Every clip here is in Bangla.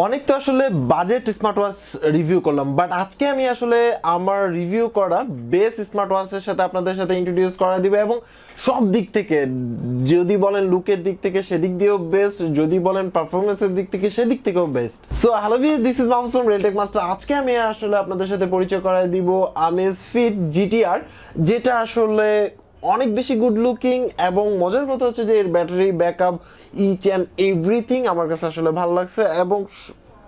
অনেক তো আসলে বাজেট স্মার্ট ওয়াচ রিভিউ করলাম, বাট আজকে আমি আসলে আমার রিভিউ করা বেস্ট স্মার্ট ওয়াচের সাথে আপনাদের সাথে ইন্ট্রোডিউস করা দিব। এবং সব দিক থেকে, যদি বলেন লুকের দিক থেকে সেদিক দিয়েও বেস্ট, যদি বলেন পারফরমেন্সের দিক থেকে সেদিক থেকেও best. So hello viewers, this is Mahmud from Realtek master. আজকে আমি আসলে আপনাদের সাথে পরিচয় করায় দিব Amazfit GTR, যেটা আসলে অনেক বেশি গুড লুকিং। এবং মজার কথা হচ্ছে যে এর battery backup, each and everything আমার কাছে আসলে ভালো লাগছে। এবং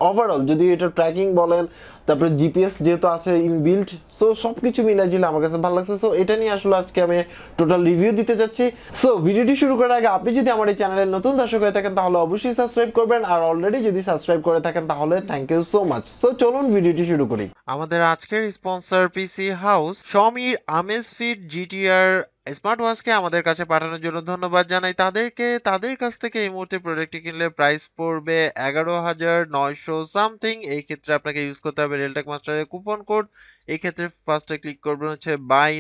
ওভারঅল যদি এটা ট্র্যাকিং বলেন, তারপরে জিপিএস যেহেতু আছে ইনবিল্ট, সো সব কিছু মিলাই ঝিলে আমার কাছে ভালো লাগছে। সো এটা নিয়ে আসলে আজকে আমি টোটাল রিভিউ দিতে যাচ্ছি। সো ভিডিওটি শুরু করার আগে আপনি যদি আমার এই চ্যানেলের নতুন দর্শক হয়ে থাকেন তাহলে অবশ্যই সাবস্ক্রাইব করবেন, আর অলরেডি যদি সাবস্ক্রাইব করে থাকেন তাহলে thank you so much. So চলুন ভিডিওটি শুরু করি। আমাদের আজকের sponsor PC house Xiaomi Amazfit GTR smart ওয়াচকে আমাদের কাছে পাঠানোর জন্য ধন্যবাদ জানাই তাদেরকে। তাদের কাছ থেকে এই মুহূর্তে প্রোডাক্টটি কিনলে প্রাইস পড়বে 11,900 সামথিং। এই ক্ষেত্রে আপনাকে ইউজ করতে হবে রিয়েলটেক মাস্টারের কুপন কোড। এই ক্ষেত্রে ফার্স্টে ক্লিক করবেন হচ্ছে বাই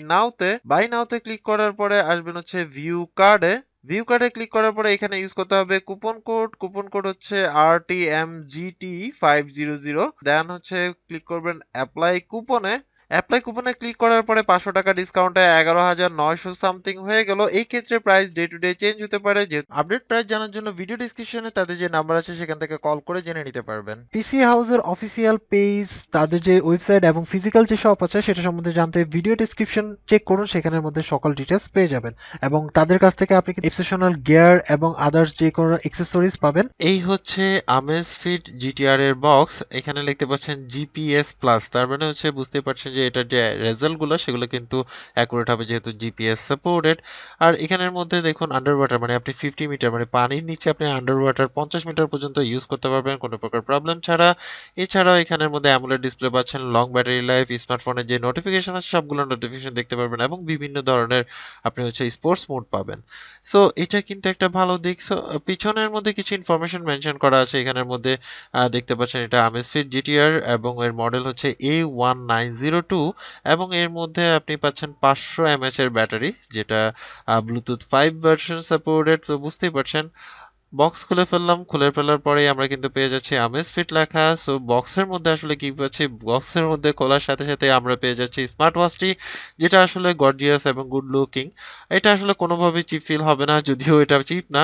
নাওতে ক্লিক করার পরে আসবেন হচ্ছে ভিউ কার্ডে ক্লিক করার পরে এখানে ইউজ করতে হবে কুপন কোড হচ্ছে RTMGT500। দেন হচ্ছে ক্লিক করবেন অ্যাপ্লাই কুপনে ক্লিক করার পরে 500 টাকা ডিসকাউন্টে 11,900 সামথিং হয়ে গেল। এই ক্ষেত্রে price day to day change হতে পারে। যে আপডেট প্রাইস জানার জন্য ভিডিও ডেসক্রিপশনে তাদের যে নাম্বার আছে সেখান থেকে কল করে জেনে নিতে পারবেন। পিসি হাউসের অফিসিয়াল পেজ, তাদের যে ওয়েবসাইট এবং ফিজিক্যাল যে শপ আছে সেটা সম্বন্ধে জানতে ভিডিও ডেসক্রিপশন চেক করুন, সেখানের মধ্যে সকল ডিটেলস পেয়ে যাবেন। এবং তাদের কাছ থেকে আপনি এক্সেপশনাল গিয়ার এবং আদার্স যে কোনো অ্যাক্সেসরিজ পাবেন। এই হচ্ছে Amazfit GTR এর বক্স। এখানে লিখতে পাচ্ছেন জিপিএস প্লাস, তার মানে হচ্ছে বুঝতে পারছেন যে এটার যে রেজাল্ট গুলো সেগুলো কিন্তু অ্যাকুরেট হবে যেহেতু জিপিএস সাপোর্টেড। আর এখানের মধ্যে দেখুন আন্ডার ওয়াটার, মানে আপনি 50 মিটার মানে পানির নিচে আপনি আন্ডার ওয়াটার 50 মিটার পর্যন্ত ইউজ করতে পারবেন কোনো প্রকার প্রবলেম ছাড়া। এছাড়াও এখানের মধ্যে অ্যামোলেড ডিসপ্লে পাচ্ছেন, লং ব্যাটারি লাইফ, স্মার্টফোনের যে নোটিফিকেশন আছে সবগুলো নোটিফিকেশন দেখতে পারবেন এবং বিভিন্ন ধরনের আপনি হচ্ছে স্পোর্টস মোড পাবেন। সো এটা কিন্তু একটা ভালো দিক। সো পিছনের মধ্যে কিছু ইনফরমেশন মেনশন করা আছে এখানের মধ্যে। দেখতে পাচ্ছেন এটা Amazfit GTR এবং এর মডেল হচ্ছে A1902 এবং এর মধ্যে আপনি পাচ্ছেন 500 mAh এর ব্যাটারি, যেটা ব্লুটুথ 5 ভার্সন সাপোর্টেড। তো বুঝতেই পারছেন। বক্স খুলে ফেলার পরেই আমরা কিন্তু পেয়ে যাচ্ছি Amazfit লেখা। সো বক্সের মধ্যে আসলে কি পাচ্ছি, বক্সের মধ্যে খোলার সাথে সাথে আমরা পেয়ে যাচ্ছি স্মার্ট ওয়াচটি, যেটা আসলে গর্জিয়াস এবং গুড লুকিং। এটা আসলে কোনোভাবেই চিপ ফিল হবে না, যদিও এটা চিপ না।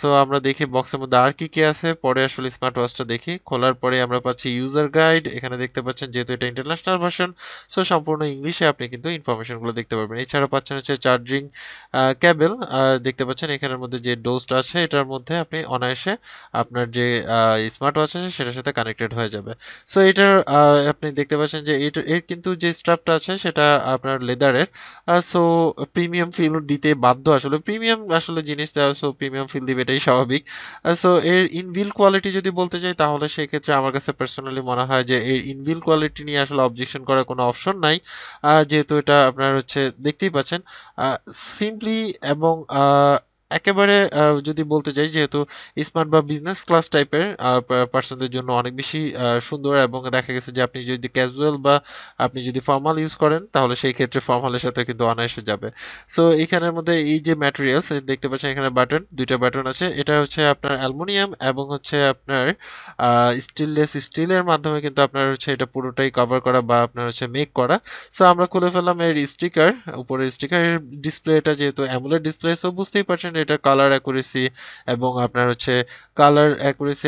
সো আমরা দেখি বক্সের মধ্যে আর কি কি আছে, পরে আসলে স্মার্ট ওয়াচটা দেখি। খোলার পরে আমরা পাচ্ছি ইউজার গাইড, এখানে দেখতে পাচ্ছেন যেহেতু এটা ইন্টারন্যাশনাল ভার্সন সো সম্পূর্ণ ইংলিশে আপনি কিন্তু ইনফরমেশনগুলো দেখতে পারবেন। এছাড়া পাচ্ছেন হচ্ছে চার্জিং কেবল, দেখতে পাচ্ছেন এখানের মধ্যে যে ডোজটা আছে এটার মধ্যে আপনি অনায়াসে আপনার যে স্মার্ট ওয়াচ আছে সেটার সাথে কানেক্টেড হয়ে যাবে। সো এটার আপনি দেখতে পাচ্ছেন যে এর কিন্তু যে স্ট্রাপটা আছে সেটা আপনার লেদারের। সো প্রিমিয়াম ফিল দিতে বাধ্য, আসলে প্রিমিয়াম আসলে জিনিসটা, সো প্রিমিয়াম ফিল দিবে এটাই স্বাভাবিক। সো এর ইনবিল্ট কোয়ালিটি যদি বলতে চাই তাহলে সেই ক্ষেত্রে আমার কাছে পার্সোনালি মনে হয় যে এর ইনবিল্ট কোয়ালিটি নিয়ে আসলে অবজেকশন করার কোনো অপশন নাই, যেহেতু এটা আপনার হচ্ছে দেখতেই পাচ্ছেন সিম্পলি এবং একেবারে যদি বলতে চাই যেহেতু স্মার্ট বা বিজনেস ক্লাস টাইপের পার্সনদের জন্য অনেক বেশি সুন্দর। এবং দেখা গেছে যে আপনি যদি ক্যাজুয়াল বা আপনি যদি ফর্মাল ইউজ করেন তাহলে সেই ক্ষেত্রে ফর্মালের সাথে কিন্তু অনায়াসে যাবে। সো এখানের মধ্যে এই যে ম্যাটেরিয়ালস দেখতে পাচ্ছেন এখানে দুইটা বাটন আছে। এটা হচ্ছে আপনার অ্যালুমিনিয়াম এবং হচ্ছে আপনার স্টেনলেস স্টিলের মাধ্যমে কিন্তু আপনার হচ্ছে এটা পুরোটাই কভার করা বা আপনার হচ্ছে মেক করা। সো আমরা খুলে ফেললাম এর স্টিকার, উপরে স্টিকারের ডিসপ্লেটা যেহেতু অ্যামোলেড ডিসপ্লে, সো বুঝতেই পারছেন এটা কালার অ্যাকুরেসি এবং আপনার হচ্ছে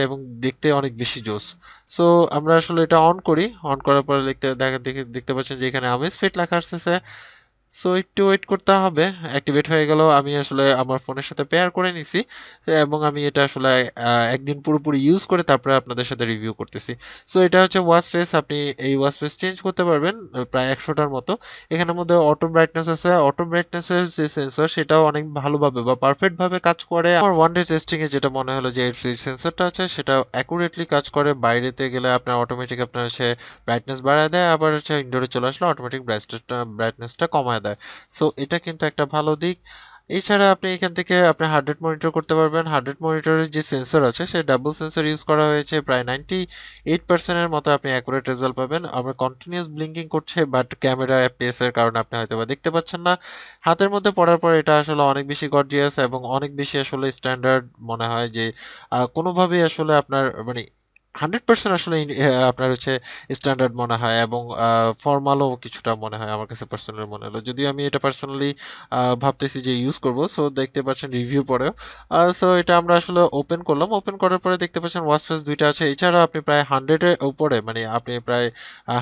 এবং দেখতে অনেক বেশি জোস। সো আমরা আসলে এটা অন করার পরে দেখতে পাচ্ছেন যে এখানে Amazfit লেখা আসতেছে। সো একটু ওয়েট করতে হবে, অ্যাক্টিভেট হয়ে গেল। আমি আসলে আমার ফোনের সাথে পেয়ার করে নিছি এবং আমি এটা আসলে একদিন পুরোপুরি ইউজ করে তারপরে আপনাদের সাথে রিভিউ করতেছি। সো এটা হচ্ছে ওয়াচ ফেস, আপনি এই ওয়াচ ফেস চেঞ্জ করতে পারবেন প্রায় 100টার মতো। এখানের মধ্যে অটো ব্রাইটনেস আছে, অটো ব্রাইটনেসের যে সেন্সর সেটাও অনেক ভালোভাবে বা পারফেক্ট ভাবে কাজ করে। আমার ওয়ান ডে টেস্টিং এ যেটা মনে হলো যে এর সেন্সরটা আছে সেটা অ্যাকুরেটলি কাজ করে। বাইরেতে গেলে আপনার অটোমেটিক আপনার হচ্ছে ব্রাইটনেস বাড়ায় দেয়, আবার হচ্ছে ইনডোরে চলে আসলে অটোমেটিক ব্রাইটনেসটা কমায় দেয়। সো এটা কিন্তু একটা ভালো দিক। এছাড়া আপনি এখান থেকে আপনি হার্ট রেট মনিটর করতে পারবেন। হার্ট রেট মনিটরের যে সেন্সর আছে সে ডাবল সেন্সর ইউজ করা হয়েছে, প্রায় 98% এর মতো আপনি অ্যাকুরেট রেজাল্ট পাবেন। আমরা কন্টিনিউয়াস ব্লিঙ্কিং করছে, বাট ক্যামেরা এফপিএস এর কারণে আপনি হয়তোবা দেখতে পাচ্ছেন না। হাতের মধ্যে পড়ার পর এটা আসলে অনেক বেশি গর্জিয়াস এবং অনেক বেশি আসলে স্ট্যান্ডার্ড মনে হয় যে কোনোভাবেই আসলে আপনার মানে 100% আসলে আপনার হচ্ছে স্ট্যান্ডার্ড মনে হয় এবং ফর্মালও কিছুটা মনে হয় আমার কাছে পার্সোনালি মনে হলো, যদিও আমি এটা পার্সোনালি ভাবতেছি যে ইউজ করব। সো দেখতে পাচ্ছেন রিভিউ পরেও। সো এটা আমরা আসলে ওপেন করলাম, ওপেন করার পরে দেখতে পাচ্ছেন ওয়াচ ফেস দুইটা আছে, এছাড়া আপনি প্রায় 100 এর উপরে, মানে আপনি প্রায়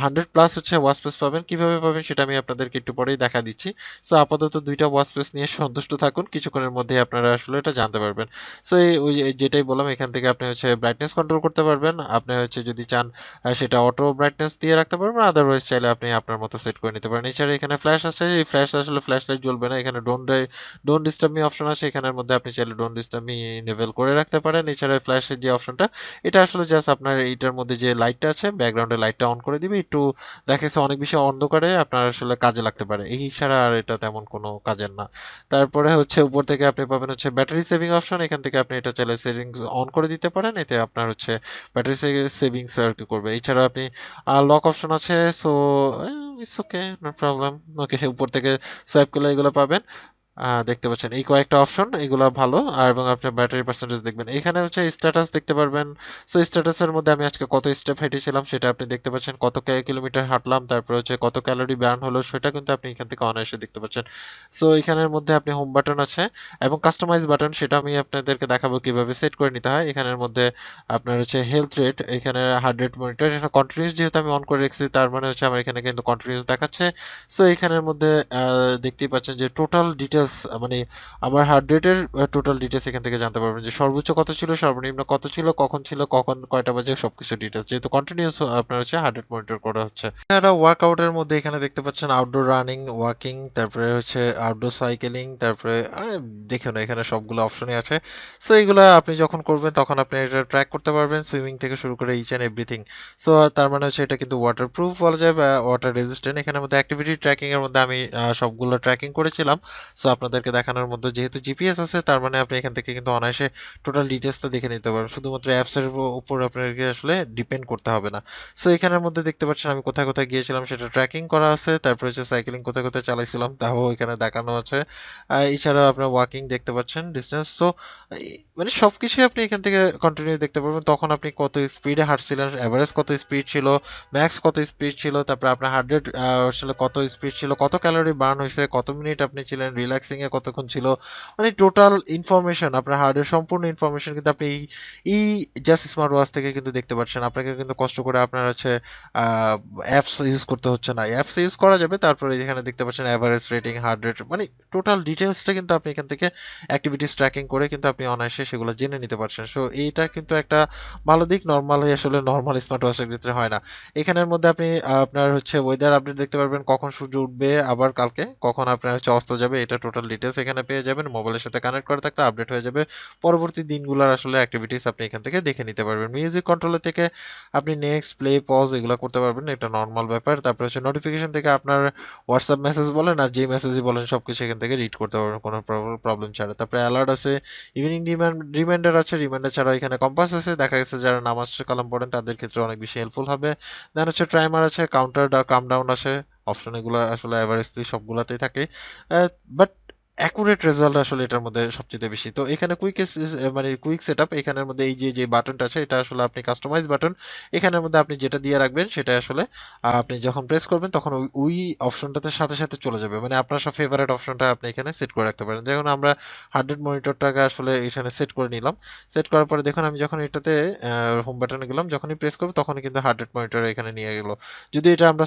100+ হচ্ছে ওয়াচ ফেস পাবেন। কিভাবে পাবেন সেটা আমি আপনাদেরকে একটু পরেই দেখা দিচ্ছি। সো আপাতত দুইটা ওয়াচ ফেস নিয়ে সন্তুষ্ট থাকুন, কিছুক্ষণের মধ্যে আপনারা আসলে এটা জানতে পারবেন। সো ওই যেটাই বললাম, এখান থেকে আপনি হচ্ছে ব্রাইটনেস কন্ট্রোল করতে পারবেন। আপনি হচ্ছে যদি চান সেটা অটো ব্রাইটনেস দিয়ে রাখতে পারবেন, আদারওয়াইজ চাইলে আপনি আপনার মতো সেট করে নিতে পারেন। এছাড়া এখানে ফ্ল্যাশ আছে, এই ফ্ল্যাশ আসলে ফ্ল্যাশ লাইট জ্বলবে না। এখানে ডোন্ট ডিস্টার্ব মি অপশন আছে, এখানের মধ্যে আপনি চাইলে ডোন্ট ডিস্টার্ব মি ইনেবল করে রাখতে পারেন। এছাড়া ফ্ল্যাশের যে অপশনটা, এটা আসলে জাস্ট আপনার এইটার মধ্যে যে লাইটটা আছে ব্যাকগ্রাউন্ডে লাইটটা অন করে দিবে, একটু দেখা যাচ্ছে অনেক বেশি অন্ধকারে আপনার আসলে কাজে লাগতে পারে, এই ছাড়া আর এটা তেমন কোনো কাজের না। তারপরে হচ্ছে উপর থেকে আপনি পাবেন হচ্ছে ব্যাটারি সেভিং অপশন, এখান থেকে আপনি এটা চাইলে সেটিংস অন করে দিতে পারেন, এতে আপনার হচ্ছে ব্যাটারি সেভিংস আর কি করবে। এছাড়া আপনি লক অপশন আছে, so it's okay, no problem. Okay, উপর থেকে সোয়াইপ করলে এগুলো পাবেন। দেখতে পাচ্ছেন এই কয়েকটা অপশন, এগুলো ভালো। আর এবং আপনার ব্যাটারি পার্সেন্টেজ দেখবেন, এখানে হচ্ছে স্ট্যাটাস দেখতে পারবেন। সো স্ট্যাটাসের মধ্যে আমি আজকে কত স্টেপ হেঁটেছিলাম সেটা আপনি দেখতে পাচ্ছেন, কত কিলোমিটার হাঁটলাম, তারপর হচ্ছে কত ক্যালোরি বার্ন হলো সেটা কিন্তু আপনি এখান থেকে অনায়াসে দেখতে পাচ্ছেন। সো এখানের মধ্যে আপনি হোম বাটন আছে এবং কাস্টমাইজ বাটন, সেটা আমি আপনাদেরকে দেখাবো কিভাবে সেট করে নিতে হয়। এখানের মধ্যে আপনার হচ্ছে হেলথ রেট, এখানে হার্ট রেট মনিটর, এটা কন্টিনিউয়াস যেহেতু আমি অন করে রেখেছি তার মানে হচ্ছে আমার এখানে কিন্তু কন্টিনিউয়াস দেখাচ্ছে। সো এখানের মধ্যে দেখতেই পাচ্ছেন যে টোটাল ডিটেলস, মানে আমার হার্ট রেটের টোটাল ডিটেলস এখান থেকে জানতে পারবেন, যে সর্বোচ্চ কত ছিল, সর্বনিম্ন কত ছিল, কখন কয়টা বাজে, সবকিছু ডিটেলস, যেহেতু কন্টিনিউয়াস আপনার হচ্ছে হার্ট রেট মনিটর করা হচ্ছে। এছাড়া ওয়ার্কআউটের মধ্যে এখানে দেখতে পাচ্ছেন আউটডোর রানিং, ওয়াকিং, তারপরে হচ্ছে আউটডোর সাইকেলিং, তারপরে দেখুন এখানে সবগুলো অপশনই আছে। সো এগুলো আপনি যখন করবেন তখন আপনি এটা ট্র্যাক করতে পারবেন, সুইমিং থেকে শুরু করে ইচ অ্যান্ড এভরিথিং। সো তার মানে হচ্ছে এটা কিন্তু ওয়াটারপ্রুফ বলা যায় বা ওয়াটার রেজিস্ট্যান্ট। এখানের মধ্যে অ্যাক্টিভিটি ট্র্যাকিং এর মধ্যে আমি সবগুলো ট্র্যাকিং করেছিলাম। সো আপনাদেরকে দেখানোর মধ্যে যেহেতু জিপিএস আছে, তার মানে আপনি এখান থেকে কিন্তু অনায়াসে টোটাল ডিটেলসটা দেখে নিতে পারবেন, শুধুমাত্র অ্যাপস এর উপর আপনাকে আসলে ডিপেন্ড করতে হবে না। সো এখানের মধ্যে দেখতে পাচ্ছেন আমি কোথায় কোথায় গিয়েছিলাম সেটা ট্র্যাকিং করা আছে, তারপর হচ্ছে সাইক্লিং কোথায় কোথায় চালাইছিলাম তাও এখানে দেখানো আছে। এছাড়াও আপনার ওয়াকিং দেখতে পাচ্ছেন ডিসটেন্স। সো মানে সবকিছুই আপনি এখান থেকে কন্টিনিউ দেখতে পারবেন, তখন আপনি কত স্পিডে হাঁটছিলেন, এভারেজ কত স্পিড ছিল, ম্যাক্স কত স্পিড ছিল, তারপর আপনার 100 আসলে কত স্পিড ছিল, কত ক্যালোরি বার্ন হয়েছে, কত মিনিট আপনি ছিলেন, রিল্যাক্সিং এ কতক্ষণ ছিল, মানে টোটাল ইনফরমেশন, আপনার হার্টের সম্পূর্ণ ইনফরমেশন কিন্তু আপনি এই জাস্ট স্মার্ট ওয়াচ থেকে কিন্তু দেখতে পাচ্ছেন। আপনাকে কিন্তু কষ্ট করে আপনার হচ্ছে অ্যাপস ইউজ করতে হচ্ছে না, অ্যাপস ইউজ করা যাবে। তারপরে এখানে দেখতে পাচ্ছেন এভারেজ রেটিং, হার্ট রেট, মানে টোটাল ডিটেলসটা কিন্তু আপনি এখান থেকে অ্যাক্টিভিটিস ট্র্যাকিং করে কিন্তু আপনি অনায়াসে সেগুলো জেনে নিতে পারছেন। সো এইটা কিন্তু একটা ভালো দিক, নরমালি আসলে নরমাল স্মার্ট ওয়াচের ক্ষেত্রে হয় না। এখানের মধ্যে আপনি আপনার হচ্ছে ওয়েদার আপডেট দেখতে পারবেন, কখন সূর্য উঠবে, আবার কালকে কখন আপনার হচ্ছে অস্ত যাবে, এটা টোটাল ডিটেলস এখানে পেয়ে যাবেন। মোবাইলের সাথে কানেক্ট করা থাকলে আপডেট হয়ে যাবে, পরবর্তী দিনগুলোর আসলে অ্যাক্টিভিটিস আপনি এখান থেকে দেখে নিতে পারবেন। মিউজিক কন্ট্রোলার থেকে আপনি নেক্সট, প্লে, পজ এগুলো করতে পারবেন, এটা নর্মাল ব্যাপার। তারপর হচ্ছে নোটিফিকেশন থেকে আপনার হোয়াটসঅ্যাপ মেসেজ বলেন আর যে মেসেজই বলেন সবকিছু এখান থেকে রিড করতে পারবেন কোনো প্রবলেম ছাড়া। তারপরে অ্যালার্ট আছে, ইভিনিং রিমাইন্ডার আছে, রিমাইন্ডার ছাড়াও এখানে কম্পাস আছে, দেখা গেছে যারা নামাজ কালাম পড়েন তাদের ক্ষেত্রে অনেক বেশি হেল্পফুল হবে। দেন হচ্ছে টাইমার আছে, কাউন্টার কাম ডাউন আছে, অপশন এগুলো আসলে এভারেজলি সবগুলাতেই থাকে, বাট অ্যাকুরেট রেজাল্ট আসলে এটার মধ্যে সবচেয়ে বেশি। তো এখানে মানে কুইক সেটআপ, এখানের মধ্যে এই যে বাটনটা আছে এটা আসলে আপনি কাস্টমাইজ বাটন, এখানের মধ্যে আপনি যেটা দিয়ে রাখবেন সেটা আসলে আপনি যখন প্রেস করবেন তখন ওই অপশনটাতে সাথে সাথে চলে যাবে, মানে আপনার সব ফেভারিট অপশনটা আপনি এখানে সেট করে রাখতে পারেন। যেমন আমরা 100 মনিটরটাকে আসলে এখানে সেট করে নিলাম, সেট করার পরে দেখুন আমি যখন এটাতে হোম বাটনে গেলাম, যখনই প্রেস করব তখনই কিন্তু 100 মনিটর এখানে নিয়ে গেল। যদি এটা আমরা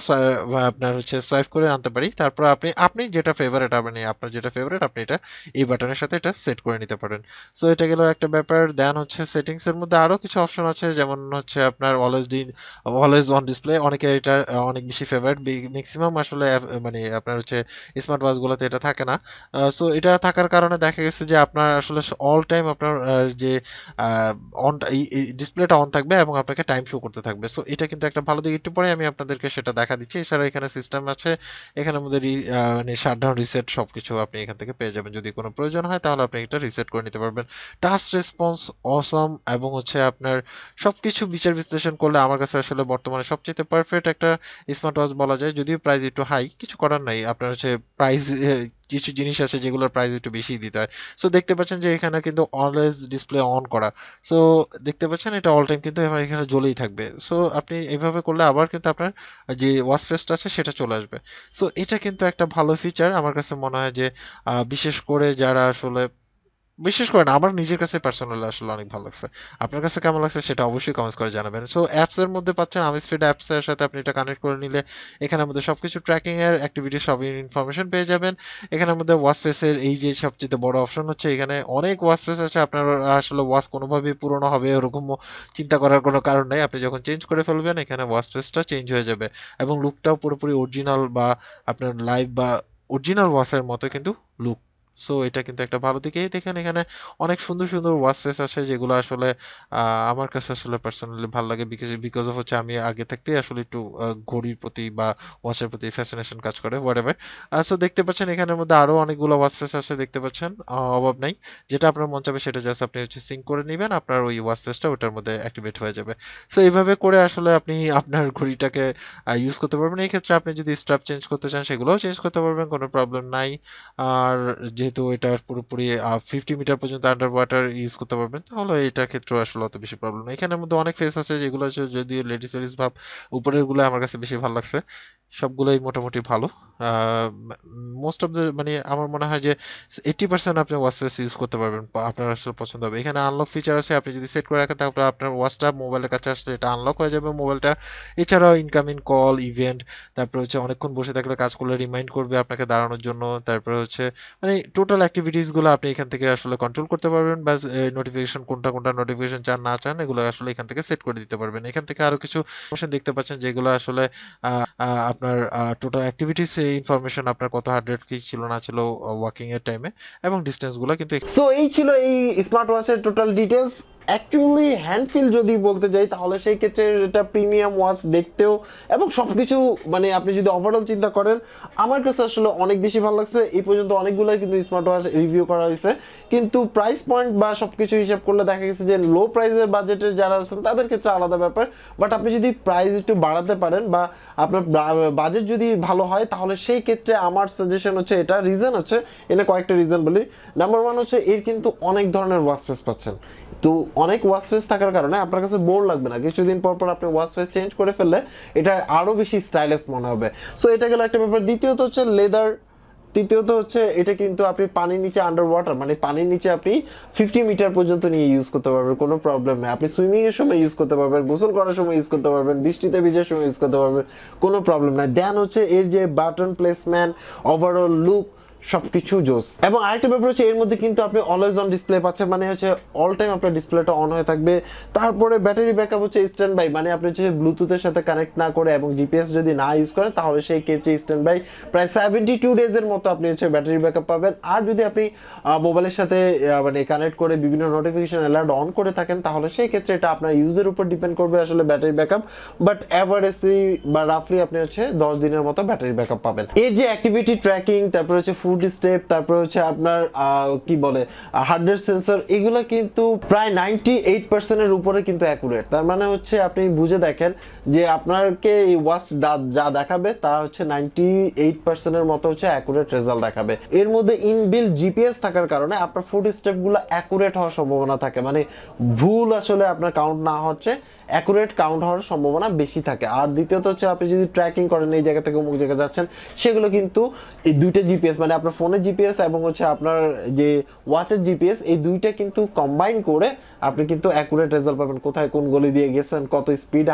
আপনার হচ্ছে সোয়াইপ করে আনতে পারি, তারপর আপনি যেটা ফেভারিট, আপনার যেটা ফেভারিট আপনি এটা এই বাটনের সাথে এটা সেট করে নিতে পারেন। সো এটা গেল একটা ব্যাপার। দেন হচ্ছে সেটিংস এর মধ্যে আরো কিছু অপশন আছে, যেমন হচ্ছে আপনার অলওয়েজ অন ডিসপ্লে, অনেকে এটা অনেক বেশি ফেভারিট, ম্যাক্সিমাম আসলে মানে আপনার হচ্ছে স্মার্ট ওয়াচ গুলোতে এটা থাকে না। সো এটা থাকার কারণে দেখা গেছে যে আপনার আসলে অল টাইম আপনার যে অন ডিসপ্লেটা অন থাকবে এবং আপনাকে টাইম শো করতে থাকবে। সো এটা কিন্তু একটা ভালো দিক, একটু পরে আমি আপনাদেরকে সেটা দেখা দিচ্ছি। এছাড়া এখানে সিস্টেম আছে, এখানের মধ্যে মানে শাটডাউন রিসেট সবকিছু আপনি এখান থেকে পেয়ে যাবেন, যদি কোনো প্রয়োজন হয় তাহলে আপনি এটা রিসেট করে নিতে পারবেন। টাচ রেসপন্স অসাম, এবং হচ্ছে আপনার সবকিছু বিচার বিশ্লেষণ করলে আমার কাছে আসলে বর্তমানে সবচেয়ে পারফেক্ট একটা স্মার্ট ওয়াচ বলা যায়, যদিও প্রাইস একটু হাই, কিছু করার নাই, আপনার হচ্ছে প্রাইস কিছু জিনিস আছে যেগুলোর প্রাইস একটু বেশি দিতে হয়। সো দেখতে পাচ্ছেন যে এখানে কিন্তু অলওয়েজ ডিসপ্লে অন করা। সো দেখতে পাচ্ছেন এটা অল টাইম কিন্তু আমার এখানে জ্বলেই থাকবে। সো আপনি এভাবে করলে আবার কিন্তু আপনার যে ওয়াচ ফেসটা আছে সেটা চলে আসবে। সো এটা কিন্তু একটা ভালো ফিচার আমার কাছে মনে হয় যে বিশেষ করে যারা আসলে বিশেষ করে না, আমার নিজের কাছে পার্সোনালি আসলে অনেক ভালো লাগছে। আপনার কাছে কেমন লাগছে সেটা অবশ্যই কমেন্টস করে জানাবেন। সো অ্যাপস এর মধ্যে পাচ্ছেন Amazfit অ্যাপস এর সাথে আপনি এটা কানেক্ট করে নিলে এখানের মধ্যে সবকিছু ট্র্যাকিং এর অ্যাক্টিভিটি সব ইনফরমেশন পেয়ে যাবেন। এখানের মধ্যে ওয়াচ ফেসের এই যে সবচেয়ে বড় অপশন হচ্ছে এখানে অনেক ওয়াচ ফেস আছে, আপনার আসলে ওয়াচ কোনোভাবেই পুরনো হবে এরকম চিন্তা করার কোনো কারণ নাই। আপনি যখন চেঞ্জ করে ফেলবেন এখানে ওয়াচ ফেসটা চেঞ্জ হয়ে যাবে এবং লুকটাও পুরোপুরি অরিজিনাল বা আপনার লাইভ বা অরিজিনাল ওয়াচের মতো কিন্তু লুক। সো এটা কিন্তু একটা ভালো দিকেই দেখেন এখানে অনেক সুন্দর সুন্দর ওয়াচ ফেস আছে যেগুলো আসলে আমার কাছে আসলে পার্সোনালি ভালো লাগে বিকজ অফ হচ্ছে আমি আগে থাকতেই আসলে একটু ঘড়ির প্রতি বা ওয়াচের প্রতি ফ্যাসিনেশন কাজ করে হোয়াটএভার। সো দেখতে পাচ্ছেন এখানের মধ্যে আরো অনেকগুলো ওয়াচ ফেস আছে, দেখতে পাচ্ছেন অভাব নাই। যেটা আপনার মন চাবে সেটা জাস্ট আপনি হচ্ছে সিঙ্ক করে নেবেন, আপনার ওই ওয়াচ ফেসটা ওটার মধ্যে অ্যাক্টিভেট হয়ে যাবে। সো এইভাবে করে আসলে আপনি আপনার ঘড়িটাকে ইউজ করতে পারবেন। এই ক্ষেত্রে আপনি যদি স্ট্র্যাপ চেঞ্জ করতে চান সেগুলোও চেঞ্জ করতে পারবেন, কোনো প্রবলেম নাই। আর যেহেতু এটা পুরোপুরি 50 মিটার পর্যন্ত আন্ডার ওয়াটার ইউজ করতে পারবেন, তাহলে এটার ক্ষেত্রে আসলে অত বেশি প্রবলেম নেই। এখানের মধ্যে অনেক ফেস আছে যেগুলো হচ্ছে যদি লেডিস লেডিস ভাব, উপরের গুলো আমার কাছে বেশি ভালো লাগছে। সবগুলোই মোটামুটি ভালো। মোস্ট অফ দ্য মানে আমার মনে হয় যে 80% আপনি ওয়াচ ফেস ইউজ করতে পারবেন, আপনার আসলে পছন্দ হবে। এখানে আনলক ফিচার আছে, আপনি যদি সেট করে রাখেন তারপরে আপনার ওয়াচটা মোবাইলের কাছে আসলে এটা আনলক হয়ে যাবে মোবাইলটা। এছাড়াও ইনকামিং কল, ইভেন্ট, তারপরে হচ্ছে অনেকক্ষণ বসে থাকলে কাজ করলে রিমাইন্ড করবে আপনাকে দাঁড়ানোর জন্য। তারপরে হচ্ছে মানে টোটাল অ্যাক্টিভিটিস গুলো আপনি এখান থেকে আসলে কন্ট্রোল করতে পারবেন, বা নোটিফিকেশন কোনটা কোনটা নোটিফিকেশন চান না চান এগুলো আসলে এখান থেকে সেট করে দিতে পারবেন। এখান থেকে আরো কিছু অপশন দেখতে পাচ্ছেন যেগুলো আসলে আপনার টোটাল অ্যাক্টিভিটিস ইনফরমেশন, আপনার কত হার্ট রেট কি ছিল না ছিল ওয়াকিং এর টাইমে, এবং ডিসটেন্স গুলো কিন্তু সো এই ছিল এই স্মার্ট ওয়াচের টোটাল ডিটেলস। অ্যাকচুয়ালি হ্যান্ডফিল যদি বলতে যাই তাহলে সেই ক্ষেত্রে এটা প্রিমিয়াম ওয়াচ দেখতেও এবং সব কিছু মানে আপনি যদি ওভারঅল চিন্তা করেন আমার কাছে আসলে অনেক বেশি ভালো লাগছে। এই পর্যন্ত অনেকগুলোই কিন্তু স্মার্ট ওয়াচ রিভিউ করা হয়েছে, কিন্তু প্রাইস পয়েন্ট বা সব কিছু হিসাব করলে দেখা গেছে যে লো প্রাইসের বাজেটের যারা আছেন তাদের ক্ষেত্রে আলাদা ব্যাপার। বাট আপনি যদি প্রাইস একটু বাড়াতে পারেন বা আপনার বাজেট যদি ভালো হয় তাহলে সেই ক্ষেত্রে আমার সাজেশন হচ্ছে এটা। রিজন হচ্ছে এনে কয়েকটা রিজন বলি। নাম্বার ওয়ান হচ্ছে এর কিন্তু অনেক ধরনের ওয়াচ ফেস পাচ্ছেন, তো অনেক ওয়াচ ফেস থাকার কারণে আপনার কাছে বোর লাগবে না। কিছুদিন পর পর আপনি ওয়াচ ফেস চেঞ্জ করে ফেললে এটা আরো বেশি স্টাইলিশ মনে হবে। সো এটা গেল একটা ব্যাপার। দ্বিতীয়ত হচ্ছে লেদার। তৃতীয়ত হচ্ছে এটা কিন্তু আপনি পানির নিচে আন্ডার ওয়াটার মানে পানির নিচে আপনি 50 মিটার পর্যন্ত নিয়ে ইউজ করতে পারবেন, কোনো প্রবলেম নেই। আপনি সুইমিং এর সময় ইউজ করতে পারবেন, গোসল করার সময় ইউজ করতে পারবেন, বৃষ্টিতে ভিজার সময় ইউজ করতে পারবেন, কোনো প্রবলেম নাই। দেন হচ্ছে এর যে বাটন প্লেসমেন্ট, ওভারঅল লুক সবকিছু জোস। এবং আরেকটা ব্যাপার হচ্ছে এর মধ্যে কিন্তু আপনি অলওয়েজ অন ডিসপ্লে পাচ্ছেন, মানে হচ্ছে অল টাইম আপনার ডিসপ্লেটা অন হয়ে থাকবে। তারপরে ব্যাটারি ব্যাকআপ হচ্ছে স্ট্যান্ড বাই, মানে আপনি হচ্ছে ব্লুটুথের সাথে কানেক্ট না করে এবং জিপিএস যদি না ইউজ করেন তাহলে সেই ক্ষেত্রে স্ট্যান্ড বাই প্রায় 72 ডেজের মতো আপনি হচ্ছে ব্যাটারি ব্যাকআপ পাবেন। আর যদি আপনি মোবাইলের সাথে মানে কানেক্ট করে বিভিন্ন নোটিফিকেশন অ্যালার্ট অন করে থাকেন তাহলে সেই ক্ষেত্রে এটা আপনার ইউজের উপর ডিপেন্ড করবে আসলে ব্যাটারি ব্যাকআপ। বাট অ্যাভারেজলি বা রাফলি আপনি হচ্ছে 10 দিনের মতো ব্যাটারি ব্যাকআপ পাবেন। এর যে অ্যাক্টিভিটি ট্র্যাকিং, তারপর হচ্ছে ফুড স্টেপ, তারপর হচ্ছে আপনার কি বলে হার্ট রেট সেন্সর, এগুলো কিন্তু প্রায় 98% এর উপরে কিন্তু অ্যাকুরেট। তার মানে হচ্ছে আপনি বুঝে দেখেন যে আপনাকে এই ওয়াচ যা দেখাবে তা হচ্ছে 98% এর মতো হচ্ছে অ্যাকুরেট রেজাল্ট দেখাবে। এর মধ্যে ইনবিল্ট জিপিএস থাকার কারণে আপনার ফুড স্টেপগুলো অ্যাকুরেট হওয়ার সম্ভাবনা থাকে, মানে ভুল আসলে আপনার কাউন্ট না হচ্ছে অ্যাকুরেট কাউন্ট হওয়ার সম্ভাবনা বেশি থাকে। আর দ্বিতীয়ত হচ্ছে আপনি যদি ট্র্যাকিং করেন এই জায়গা থেকে অমুক জায়গায় যাচ্ছেন, সেগুলো কিন্তু এই দুইটা জিপিএস মানে আপনার ফোনের জিপিএস এবং হচ্ছে আপনার যে ওয়াচের জিপিএস, এই দুইটা কিন্তু কম্বাইন করে আপনি কিন্তু অ্যাকুরেট রেজাল্ট পাবেন। কোথায় কোন গলি দিয়ে গেছেন, কত স্পিডে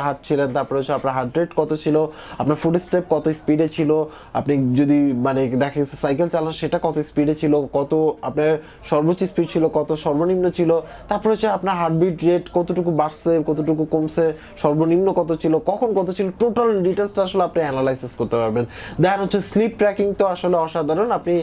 হাঁটছিলেন, তারপরে হচ্ছে আপনার হার্ট রেট কত ছিল, আপনার ফুড স্টেপ কত স্পিডে ছিল, আপনি যদি মানে দেখা গেছে সাইকেল চালান সেটা কত স্পিডে ছিল, কত আপনার সর্বোচ্চ স্পিড ছিল, কত সর্বনিম্ন ছিল, তারপরে হচ্ছে আপনার হার্টবিট রেট কতটুকু বাড়ছে, কতটুকু কমছে, সর্বনিম্ন কত ছিল, কখন কত ছিল, টোটাল ডিটেলসটা আসলে আপনি অ্যানালাইসিস করতে পারবেন। দেন হচ্ছে স্লিপ ট্র্যাকিং তো আসলে অসাধারণ। আপনি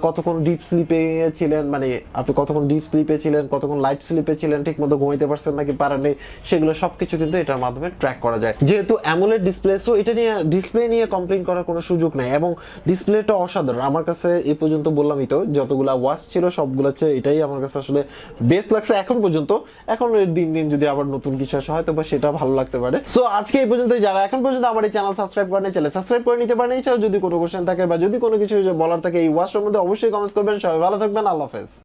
কতক্ষণ ডিপ স্লিপে ছিলেন, মানে আপনি কতক্ষণ ডিপ স্লিপে ছিলেন, কতক্ষণ লাইট স্লিপে ছিলেন, ঠিক মতো ঘুমাইতে পারছেন নাকি পারেননি, সেগুলো সবকিছু কিন্তু এটার মাধ্যমে ট্র্যাক করা যায়। যেহেতু অ্যামোলেড ডিসপ্লে, সো এটা নিয়ে ডিসপ্লে নিয়ে কমপ্লেইন করার কোনো সুযোগ নেই এবং ডিসপ্লেটা অসাধারণ। আমার কাছে এই পর্যন্ত বললামই তো যতগুলা ওয়াচ ছিল সবগুলো হচ্ছে এটাই আমার কাছে আসলে বেস্ট লাগছে এখন পর্যন্ত। এখন দিন দিন যদি আবার নতুন কিছু আসে হয়তো বা সেটা ভালো লাগতে পারে। সো আজকে এই পর্যন্ত, যারা এখন পর্যন্ত আমার এই চ্যানেল সাবস্ক্রাইব করেন চ্যানেল সাবস্ক্রাইব করে নিতে পারেন। এছাড়াও যদি কোনো কোশ্চেন থাকে বা যদি কোনো কিছু বলার থাকে এই ওয়াচ সম্বন্ধে অবশ্যই কমেন্টস করবেন। সবাই ভালো থাকবেন, আল্লাহ হাফেজ।